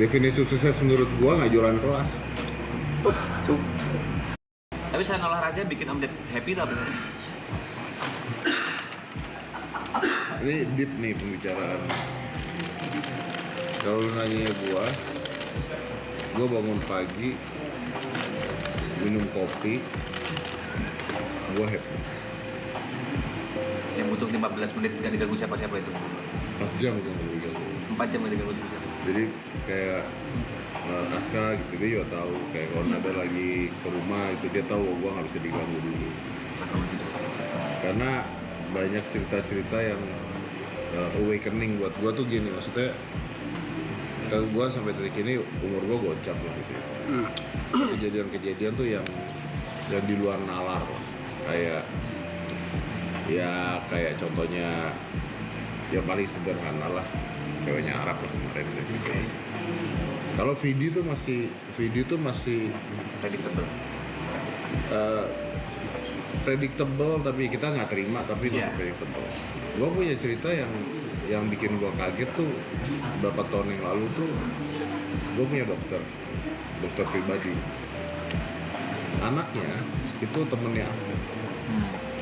Definisi sukses menurut gua nggak jualan kelas. Tapi selain olahraga bikin Om Ded happy tuh apa? Ini deep nih pembicaraan. Kalau lu nanya gua bangun pagi, minum kopi, gua happy. Yang butuh 15 menit gak diganggu siapa-siapa itu. 4 jam gua nggak diganggu. 4 jam gak diganggu siapa-siapa. Jadi kayak Aska gitu dia juga tahu kayak kalau Nada lagi ke rumah itu dia tahu gua nggak bisa diganggu dulu. Karena banyak cerita-cerita yang awakening buat gua tuh gini, maksudnya kalau gua sampai detik ini umur gua gocap lah gitu ya. Kejadian-kejadian tuh yang di luar nalar lah. Kayak contohnya yang paling sederhana lah, ceweknya Arab lah kemarin gitu. Okay. Kalau video tuh masih Predictable. predictable, tapi kita nggak terima, tapi masih Yeah. predictable. Gua punya cerita yang bikin gua kaget tuh beberapa tahun yang lalu tuh. Gua punya dokter pribadi. Anaknya itu temennya Aska.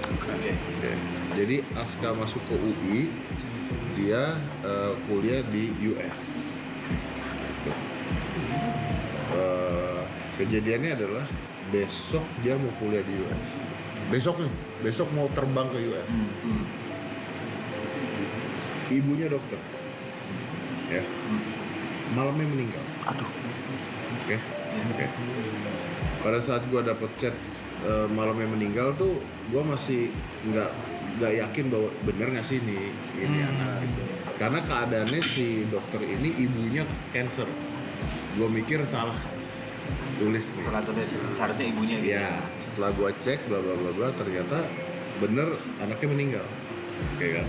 Oke. Oke. Jadi Aska masuk ke UI, dia kuliah di US. Gitu. Kejadiannya adalah besok dia mau kuliah di US. Besok mau terbang ke US. Ibunya dokter, ya. Malamnya meninggal. Aduh. Oke. Pada saat gua dapet chat malamnya meninggal tuh, gua masih nggak yakin bahwa bener nggak sih ini anak gitu. Karena keadaannya si dokter ini ibunya cancer. Gua mikir salah tulis nih. Salah tulis seharusnya ibunya gitu. Ya, setelah gua cek bla bla bla bla, ternyata bener anaknya meninggal. Oke kan?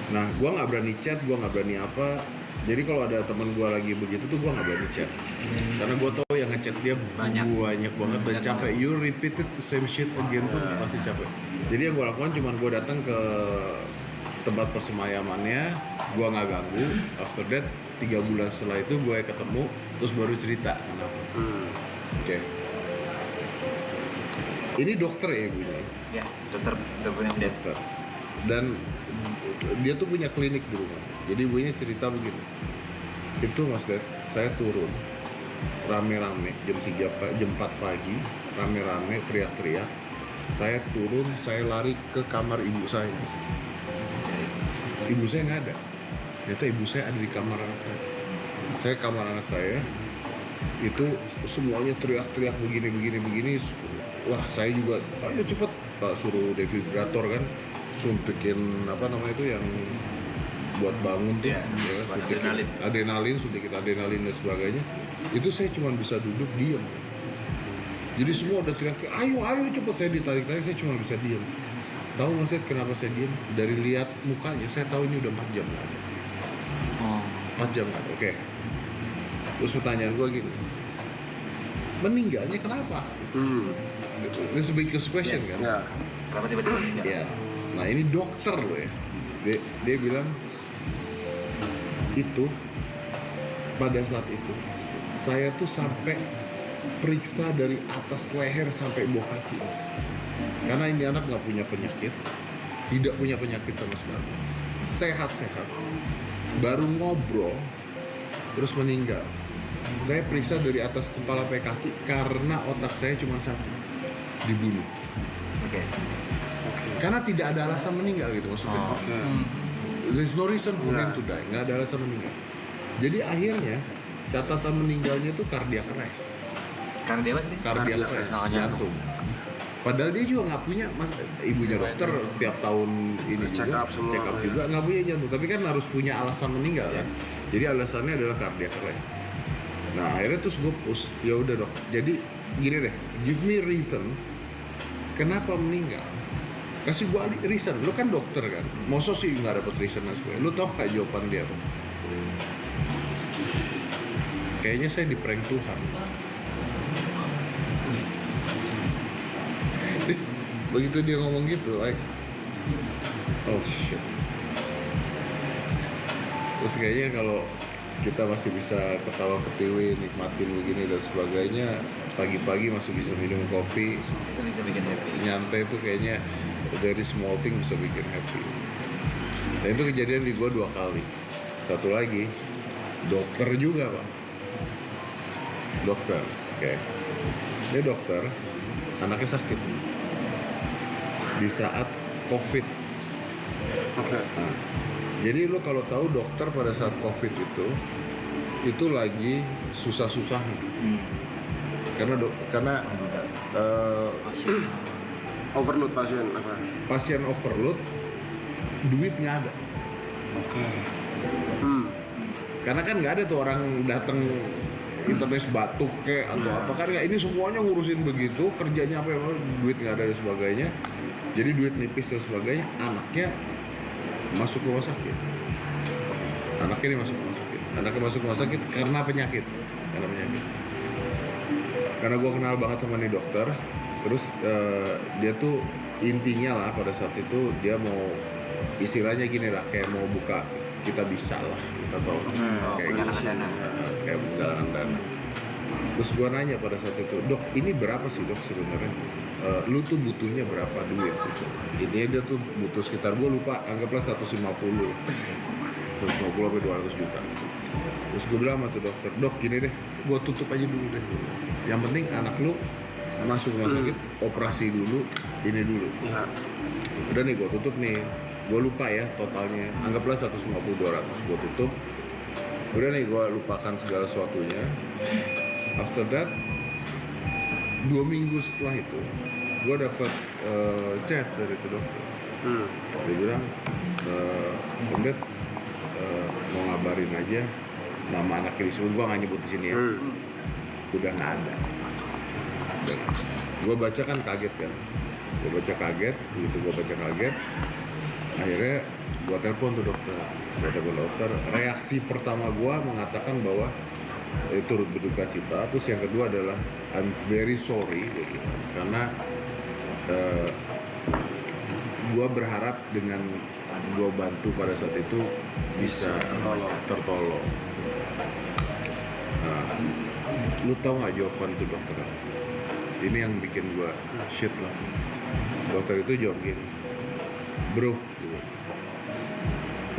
Nah, gua nggak berani chat, gua nggak berani apa. Jadi kalau ada teman gua lagi begitu tuh gua nggak berani chat. Karena gua tahu yang ngechat dia banyak banget dan capek. You repeated the same shit again tuh pasti capek. Jadi yang gua lakukan cuman gua datang ke tempat persemayamannya, gua nggak ganggu. After that 3 bulan setelah itu gue ketemu, terus baru cerita kenapa. Oke. Ini dokter ya ibunya. Ya, dokternya Om Ded. Dokter. Dan dia tuh punya klinik di rumah. Jadi ibunya cerita begini. Itu Mas Ded, saya turun rame-rame jam 4 pagi, rame-rame teriak-teriak. Saya turun, saya lari ke kamar ibu saya. Ibu saya nggak ada. Ternyata ibu saya ada di kamar anak saya. Kamar anak saya itu semuanya teriak-teriak begini. Wah, saya juga ayo cepet Pak, suruh defibrillator kan, suntikin apa namanya itu yang buat bangun tuh, ya kan? suntikin adrenalin dan sebagainya. Itu saya cuma bisa duduk diam. Jadi semua udah teriak, ayo cepet. Saya ditarik-tarik, saya cuma bisa diam. Tahu Mas Ed kenapa saya diam? Dari lihat mukanya saya tahu ini udah 4 jam lah. 4 jam kan, oke. Terus pertanyaan gue gini, meninggalnya kenapa? This is a big question kan? Ya. Kenapa tiba-tiba meninggal? Ya, nah ini dokter loh ya. Dia bilang itu pada saat itu saya tuh sampai periksa dari atas leher sampai bawah kaki, Mas. Karena ini anak nggak punya penyakit, tidak punya penyakit sama sekali, sehat-sehat. Baru ngobrol terus meninggal. Saya periksa dari atas kepala sampai kaki karena otak saya cuma satu, dibunuh. Oke. Karena tidak ada alasan meninggal gitu maksudnya. There's no reason for him to die, nggak ada alasan meninggal. Jadi akhirnya catatan meninggalnya tuh cardiac arrest. Karena dia apa sih? Cardiac arrest, jantung. Padahal dia juga nggak punya, ibunya dokter tiap tahun ini check juga up semua, check up juga nggak punya jantung, tapi kan harus punya alasan meninggal kan. Jadi alasannya adalah cardiac arrest. Nah akhirnya terus gue push, ya udah dok. Jadi gini deh, give me reason kenapa meninggal. Kasih gue reason, lu kan dokter kan. Masa sih nggak dapet reason mas gue? Lu tau gak jawaban dia apa? Kayaknya saya di-prank Tuhan. Begitu dia ngomong gitu, like, oh shit. Terus kayaknya kalau kita masih bisa ketawa ketiwi, nikmatin begini dan sebagainya. Pagi-pagi masih bisa minum kopi, Itu bisa bikin happy. nyantai itu kayaknya dari small thing bisa bikin happy. Dan itu kejadian di gua 2 kali. Satu lagi, dokter juga pak. Dokter, oke. Dia dokter, anaknya sakit di saat COVID. Oke. Nah, jadi lo kalau tahu dokter pada saat COVID itu lagi susah-susahnya. Karena Overload pasien apa? pasien overload, duit nggak ada. Karena kan nggak ada tuh orang datang internet batuk kayak atau apa kan nggak, ini semuanya ngurusin begitu, kerjanya apa ya, duit nggak ada dan sebagainya. Jadi duit nipis dan sebagainya, anaknya masuk rumah sakit. Anaknya masuk rumah sakit karena penyakit. Karena gue kenal banget sama nih dokter, terus dia tuh intinya lah pada saat itu dia mau istilahnya gini lah, kayak mau buka kita bisa lah, kita tahu kayak penggalangan gitu. dana. Kayak penggalangan dana. Terus gue nanya pada saat itu, dok ini berapa sih dok sebenarnya? Lu tuh butuhnya berapa duit? Gitu. Ini dia tuh butuh sekitar, gue lupa, anggaplah 150 sampai 200 juta. Terus gue bilang sama tuh dokter, dok gini deh, gue tutup aja dulu deh. Yang penting anak lu masuk rumah sakit, operasi dulu, ini dulu. Iya. Udah nih gue tutup nih, gue lupa ya totalnya, anggaplah 150-200 gue tutup. Udah nih gue lupakan segala sesuatunya. After that, 2 minggu setelah itu, gue dapat chat dari itu dokter. Dia bilang, Om Ded, mau ngabarin aja nama anaknya disebut, gue nggak nyebut di sini ya. Udah nggak ada. Gue baca kan kaget kan. Begitu gue baca kaget, akhirnya gue telepon tuh dokter. Reaksi pertama gue mengatakan bahwa turut berduka cita. Terus yang kedua adalah I'm very sorry gitu. Karena gue berharap dengan gue bantu pada saat itu bisa tertolong. Nah, lu tau nggak jawaban tuh dokter? Ini yang bikin gue shit lah. Dokter itu jawab gini, bro, gitu,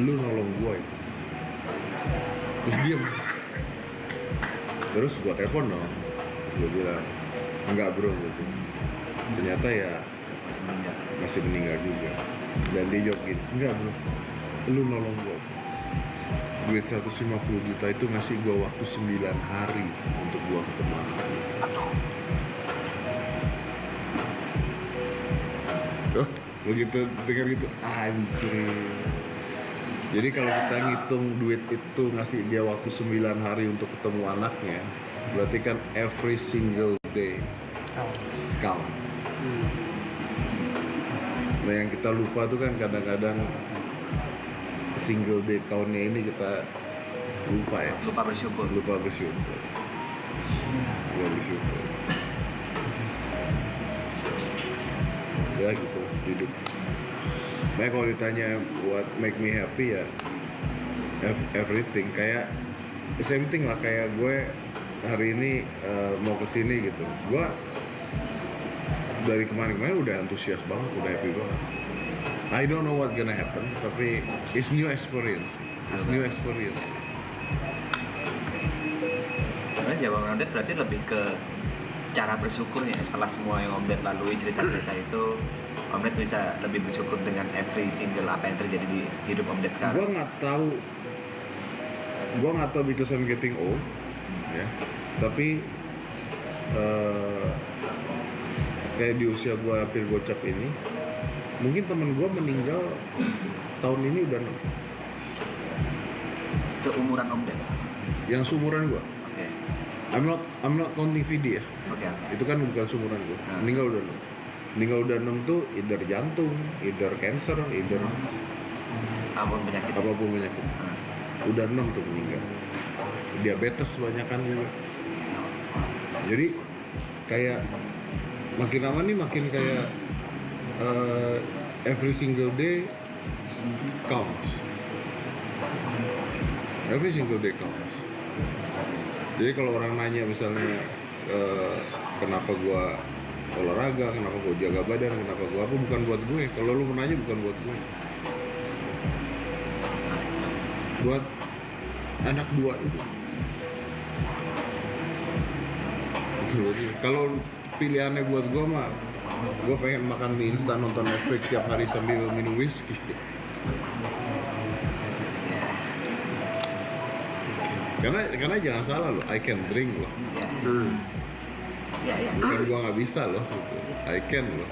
lu nolong gue itu. Terus diem. Terus gue telepon dong, gue bilang enggak bro gitu. Ternyata ya masih meninggal juga. Dan dia jawab gini, enggak bro, lu nolong gue. Duit 150 juta itu ngasih gue waktu 9 hari untuk gue ketemu anak. Oh, begitu dengar gitu, anjir. Jadi kalau kita ngitung duit itu ngasih dia waktu 9 hari untuk ketemu anaknya, berarti kan every single day counts. Nah yang kita lupa tuh kan kadang-kadang single day count-nya ini kita lupa ya. Lupa bersyukur. Ya gitu hidup. Makanya kalau ditanya what make me happy ya everything. Kayak same thing lah, kayak gue hari ini mau kesini gitu. Gue dari kemarin-kemarin udah antusias banget, udah happy banget. I don't know what gonna happen, tapi it's new experience. Karena jawaban Om Ded berarti lebih ke cara bersyukurnya. Setelah semua yang Om Ded lalui, cerita-cerita itu, Om Ded bisa lebih bersyukur dengan every single apa yang terjadi di hidup Om Ded sekarang. Gue nggak tahu because I'm getting old, ya. Tapi kayak di usia gue hampir gocap ini, mungkin temen gue meninggal tahun ini udah Seumuran Om Ded. yang seumuran gue. Oke. I'm not counting Vidi ya. Oke. Itu kan bukan seumuran gue. Meninggal udah 6 tuh either jantung, either cancer, either Apapun penyakit. Udah 6 tuh meninggal. Diabetes banyak kan juga. Jadi kayak makin lama nih makin kayak every single day counts. Every single day counts. Jadi kalau orang nanya misalnya kenapa gua olahraga, kenapa gua jaga badan, kenapa gua apa, bukan buat gue. Kalau lu menanya bukan buat gue. Buat anak dua itu. Kalau pilihannya buat gua mah, gua pengen makan mie instan, nonton Netflix tiap hari sambil minum whisky. Karena jangan salah loh, I can drink loh. Ya. Bukan gua nggak bisa loh, gitu. I can loh.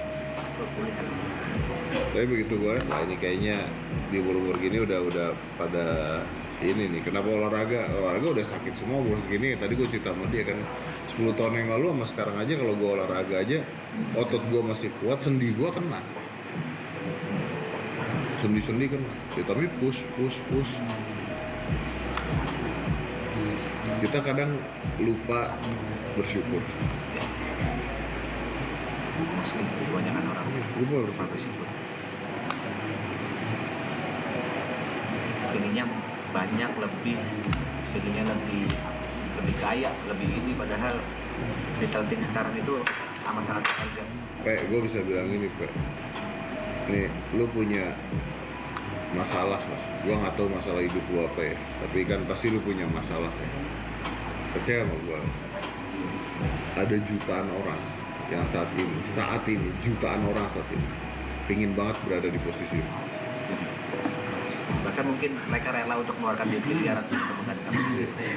Tapi begitu gua lihat, ini kayaknya di umur gini udah pada ini nih. Kenapa olahraga udah sakit semua umur segini. Tadi gua cerita sama dia kan, 10 tahun yang lalu sama sekarang aja kalau gua olahraga aja, otot gua masih kuat, sendi gua kena. Sendi kena. Ya, tapi push. Kita kadang lupa bersyukur. Mungkin kebanyakan orang Lupa bersyukur. Pengennya banyak, pengennya lebih kaya, lebih ini, padahal little things sekarang itu amat sangat berharga. gue bisa bilang ini, Pe. Nih, lu punya masalah lah. Gue nggak tahu masalah hidup lu apa ya, tapi kan pasti lu punya masalah ya. Percaya sama gue, ada jutaan orang yang saat ini jutaan orang saat ini pingin banget berada di posisi ini. Setuju. Bahkan mungkin mereka rela untuk mengeluarkan duit miliaran untuk menemukan posisi.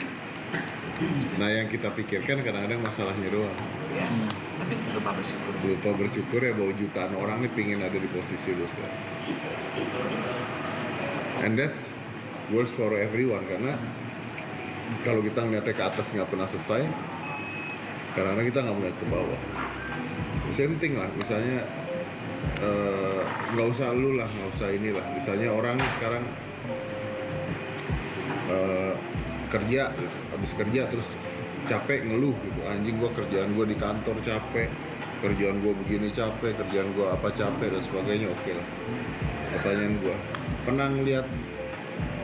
Nah, yang kita pikirkan kadang-kadang masalahnya doang. Ya, tapi lupa bersyukur. Lupa bersyukur ya bahwa jutaan orang nih pingin ada di posisi lu sekarang. And that's works for everyone, karena kalau kita ngeliatnya ke atas nggak pernah selesai, karena kita nggak melihat ke bawah. Same thing lah, misalnya nggak usah lu lah, nggak usah inilah. Misalnya orang nih sekarang kerja, gitu. Habis kerja terus capek ngeluh gitu, anjing gua kerjaan gua di kantor capek, kerjaan gua begini capek, kerjaan gua apa capek dan sebagainya. Oke lah. Pertanyaan gua, pernah ngeliat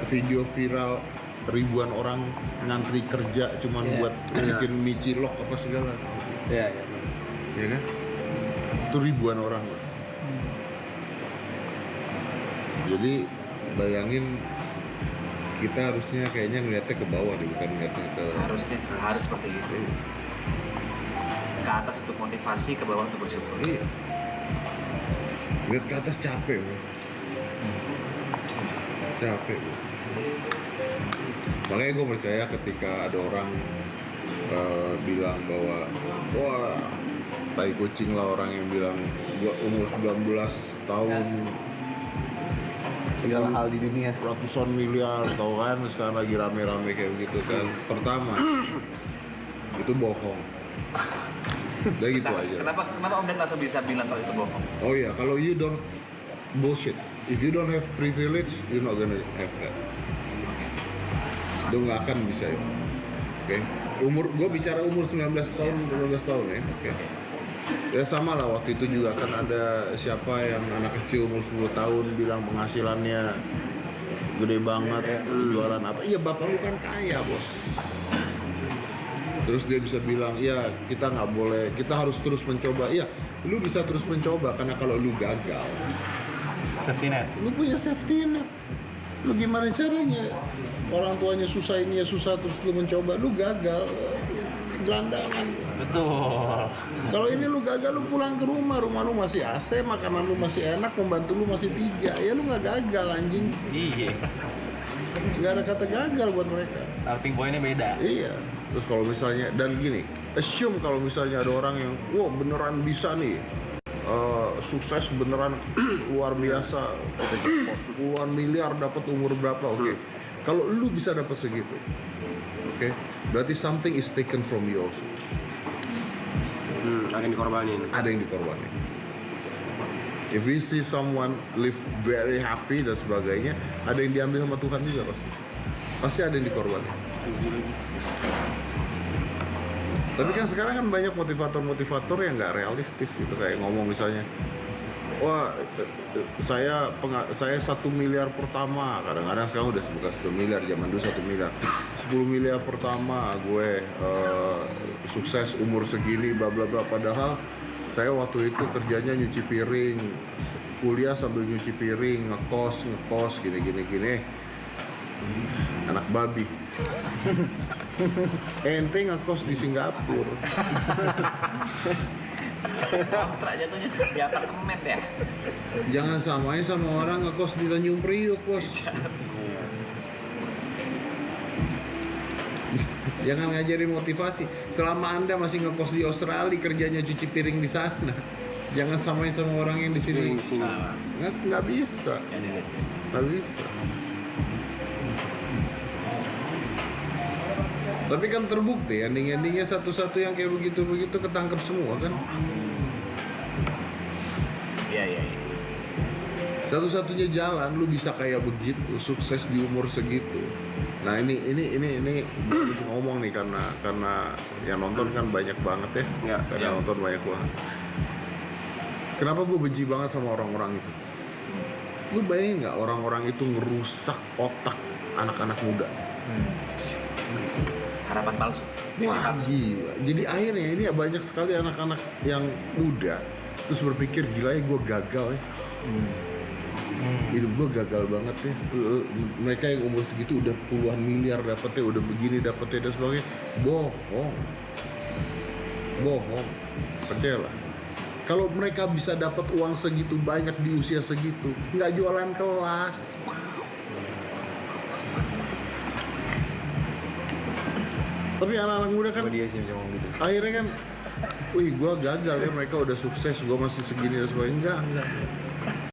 video viral ribuan orang ngantri kerja cuman buat bikin mie cilok apa segala? Iya. Ya kan? Itu ribuan orang. Jadi bayangin, kita harusnya kayaknya ngeliatnya ke bawah deh, bukan ngeliatnya ke Harus seperti itu. Ke atas untuk motivasi, ke bawah untuk bersyukur. Iya. Lihat ke atas capek, bro. Capek, bro. Makanya gue percaya ketika ada orang bilang bahwa wah, tai kucing lah orang yang bilang gua umur 19 tahun segala hal di dunia. ratusan miliar, tau kan sekarang lagi rame-rame kayak begitu kan. Pertama, itu bohong. Udah gitu aja. Kenapa Om Ded langsung bisa bilang kalau itu bohong? Oh iya, kalau you don't bullshit. If you don't have privilege, you're not gonna have that. Lu nggak akan bisa ya. Oke. Gue bicara umur 19 tahun ya. Oke. Ya sama lah, waktu itu juga kan ada siapa yang anak kecil umur 10 tahun bilang penghasilannya gede banget, jualan apa. Iya, bapak lu kan kaya, bos. Terus dia bisa bilang, ya kita nggak boleh, kita harus terus mencoba. Iya, lu bisa terus mencoba, karena kalau lu gagal, Safety net. lu punya safety net. Lu gimana caranya? Orang tuanya susah, ini ya susah, terus lu mencoba, lu gagal, gelandangan. Betul. Kalau ini lu gagal, lu pulang ke rumah lu masih AC, makanan lu masih enak, pembantu lu masih 3, ya lu nggak gagal, anjing. Iya. Nggak ada kata gagal buat mereka. Starting point-nya beda. Iya. Terus kalau misalnya, dan gini, assume kalau misalnya ada orang yang, wah beneran bisa nih, sukses beneran luar biasa, puluhan miliar dapat umur berapa, oke. Kalau lu bisa dapat segitu, oke, berarti something is taken from you also. Ada yang dikorbanin. Ada yang dikorbanin. If we see someone live very happy dan sebagainya, ada yang diambil sama Tuhan juga pasti. Pasti ada yang dikorbanin. Tapi kan sekarang kan banyak motivator-motivator yang nggak realistis gitu, kayak ngomong misalnya, wah saya 1 miliar pertama, kadang-kadang sekarang udah bukan 1 miliar, zaman dulu 1 miliar, 10 miliar pertama gue sukses umur segini bla bla bla, padahal saya waktu itu kerjanya nyuci piring, kuliah sambil nyuci piring, ngekos gini anak babi. Ente ngekos di Singapura. Kontrak jatuhnya tuh di apartemen ya. Jangan samain sama orang ngekos di Tanjung Priok, bos. Jangan ngajarin motivasi. Selama Anda masih ngekos di Australia, kerjanya cuci piring di sana. Jangan samain sama orang yang di sini. Piring di sini. Nggak bisa. Nggak bisa. Tapi kan terbukti ending-endingnya satu-satu yang kayak begitu-begitu ketangkep semua kan. Iya. Satu-satunya jalan lu bisa kayak begitu, sukses di umur segitu. Nah ini gua harus ngomong nih karena yang nonton kan banyak banget ya. Ya, Karena ya. nonton banyak banget. Kenapa gue benci banget sama orang-orang itu? Lu bayangin nggak orang-orang itu ngerusak otak anak-anak muda? Harapan palsu. Mimpi Wah palsu. gila. Jadi akhirnya ini banyak sekali anak-anak yang muda terus berpikir gila ya gue gagal ya. Hidup gue gagal banget ya. Mereka yang umur segitu udah puluhan miliar dapetnya, udah begini dapetnya dan sebagainya. Bohong. Percayalah. Kalau mereka bisa dapat uang segitu banyak di usia segitu, nggak jualan kelas. Tapi anak-anak muda kan Dia sih ngomong gitu. akhirnya kan, wih gue gagal ya, mereka udah sukses, gue masih segini dan sebagainya. Enggak.